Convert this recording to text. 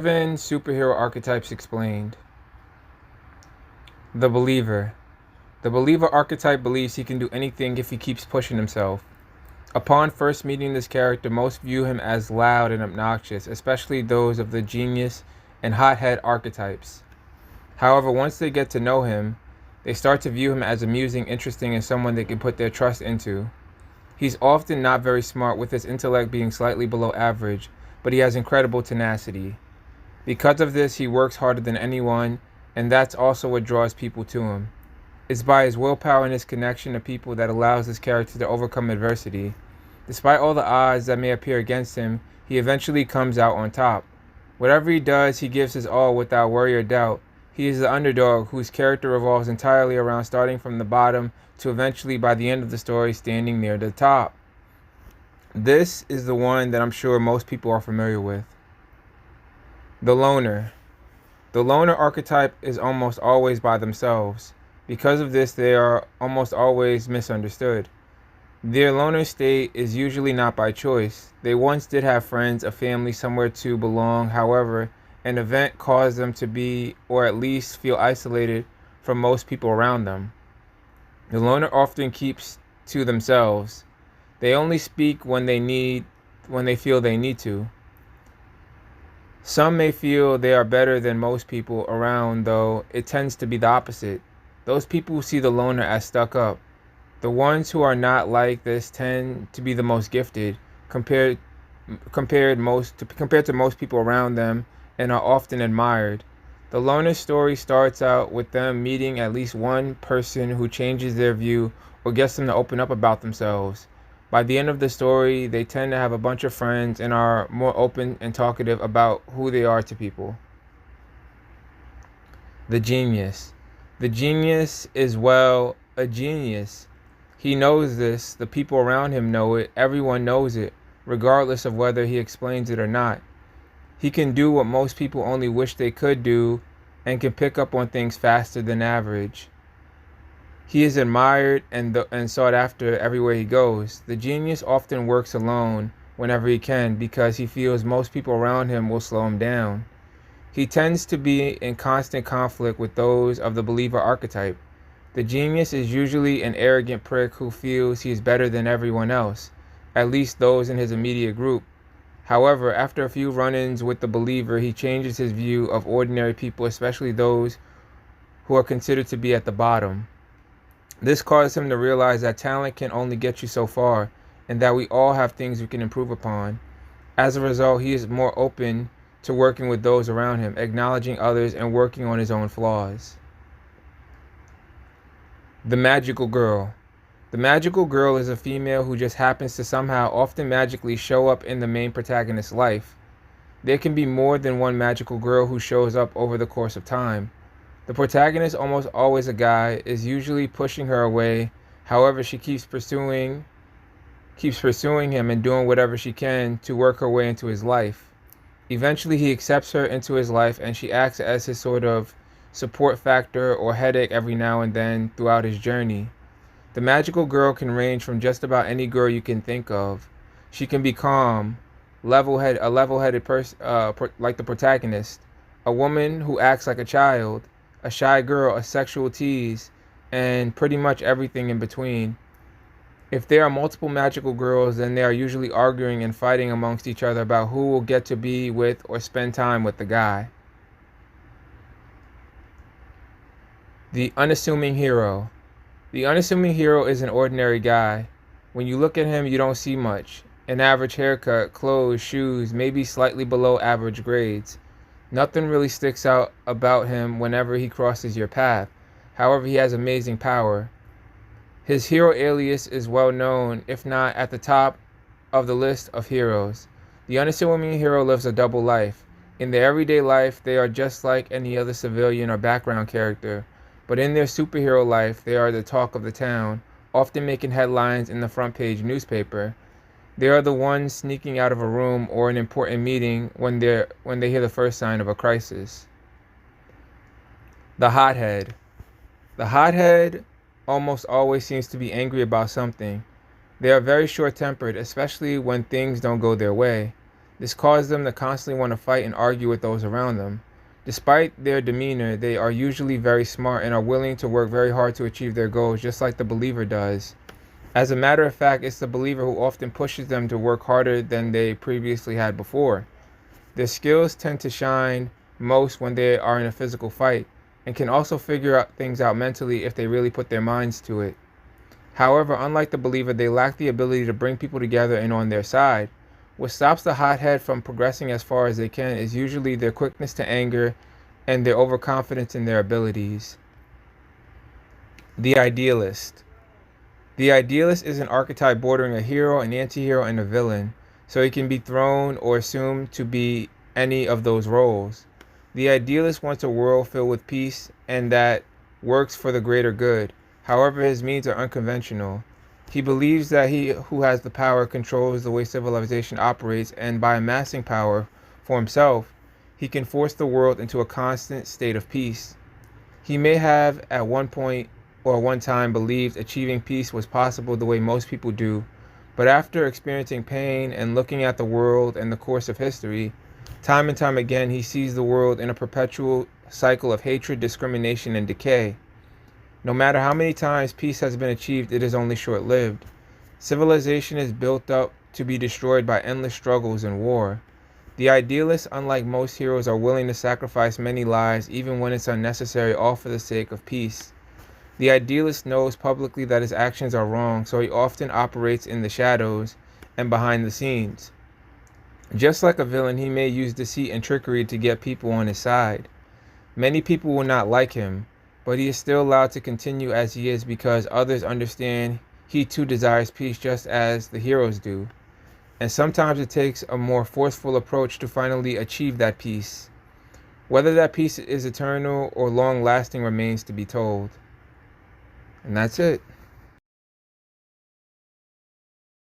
7 superhero archetypes explained. The believer. The believer archetype believes he can do anything if he keeps pushing himself. Upon first meeting this character, most view him as loud and obnoxious, especially those of the genius and hothead archetypes. However, once they get to know him, they start to view him as amusing, interesting, and someone they can put their trust into. He's often not very smart, with his intellect being slightly below average, but he has incredible tenacity. Because of this, he works harder than anyone, and that's also what draws people to him. It's by his willpower and his connection to people that allows this character to overcome adversity. Despite all the odds that may appear against him, he eventually comes out on top. Whatever he does, he gives his all without worry or doubt. He is the underdog whose character revolves entirely around starting from the bottom to eventually, by the end of the story, standing near the top. This is the one that I'm sure most people are familiar with. The loner. The loner archetype is almost always by themselves. Because of this, they are almost always misunderstood. Their loner state is usually not by choice. They once did have friends, a family, somewhere to belong. However, an event caused them to be, or at least feel, isolated from most people around them. The loner often keeps to themselves. They only speak when they feel they need to. Some may feel they are better than most people around, though it tends to be the opposite. Those people who see the loner as stuck up. The ones who are not like this tend to be the most gifted compared to most people around them, and are often admired. The loner story starts out with them meeting at least one person who changes their view or gets them to open up about themselves. By the end of the story, they tend to have a bunch of friends and are more open and talkative about who they are to people. The genius. The genius is, well, a genius. He knows this, the people around him know it, everyone knows it, regardless of whether he explains it or not. He can do what most people only wish they could do, and can pick up on things faster than average. He is admired and sought after everywhere he goes. The genius often works alone whenever he can because he feels most people around him will slow him down. He tends to be in constant conflict with those of the believer archetype. The genius is usually an arrogant prick who feels he is better than everyone else, at least those in his immediate group. However, after a few run-ins with the believer, he changes his view of ordinary people, especially those who are considered to be at the bottom. This causes him to realize that talent can only get you so far, and that we all have things we can improve upon. As a result, he is more open to working with those around him, acknowledging others, and working on his own flaws. The magical girl. The magical girl is a female who just happens to somehow often magically show up in the main protagonist's life. There can be more than one magical girl who shows up over the course of time. The protagonist, almost always a guy, is usually pushing her away. However, she keeps pursuing him and doing whatever she can to work her way into his life. Eventually, he accepts her into his life, and she acts as his sort of support factor or headache every now and then throughout his journey. The magical girl can range from just about any girl you can think of. She can be calm, level-headed person, like the protagonist, a woman who acts like a child, a shy girl, a sexual tease, and pretty much everything in between. If there are multiple magical girls, then they are usually arguing and fighting amongst each other about who will get to be with or spend time with the guy. The unassuming hero. The unassuming hero is an ordinary guy. When you look at him, you don't see much. An average haircut, clothes, shoes, maybe slightly below average grades. Nothing really sticks out about him whenever he crosses your path. However, he has amazing power. His hero alias is well known, if not at the top of the list of heroes. The unassuming hero lives a double life. In their everyday life, they are just like any other civilian or background character. But in their superhero life, they are the talk of the town, often making headlines in the front page newspaper. They are the ones sneaking out of a room or an important meeting when they hear the first sign of a crisis. The hothead. The hothead almost always seems to be angry about something. They are very short-tempered, especially when things don't go their way. This causes them to constantly want to fight and argue with those around them. Despite their demeanor, they are usually very smart and are willing to work very hard to achieve their goals, just like the believer does. As a matter of fact, it's the believer who often pushes them to work harder than they previously had before. Their skills tend to shine most when they are in a physical fight, and can also figure out things out mentally if they really put their minds to it. However, unlike the believer, they lack the ability to bring people together and on their side. What stops the hothead from progressing as far as they can is usually their quickness to anger and their overconfidence in their abilities. The idealist. The idealist is an archetype bordering a hero, an anti-hero, and a villain, so he can be thrown or assumed to be any of those roles. The idealist wants a world filled with peace and that works for the greater good. However, his means are unconventional. He believes that he who has the power controls the way civilization operates, and by amassing power for himself, he can force the world into a constant state of peace. He may have at one point or one time believed achieving peace was possible the way most people do, but after experiencing pain and looking at the world and the course of history, time and time again he sees the world in a perpetual cycle of hatred, discrimination, and decay. No matter how many times peace has been achieved, it is only short-lived. Civilization is built up to be destroyed by endless struggles and war. The idealists, unlike most heroes, are willing to sacrifice many lives even when it's unnecessary, all for the sake of peace. The idealist knows publicly that his actions are wrong, so he often operates in the shadows and behind the scenes. Just like a villain, he may use deceit and trickery to get people on his side. Many people will not like him, but he is still allowed to continue as he is because others understand he too desires peace just as the heroes do. And sometimes it takes a more forceful approach to finally achieve that peace. Whether that peace is eternal or long-lasting remains to be told. And that's it.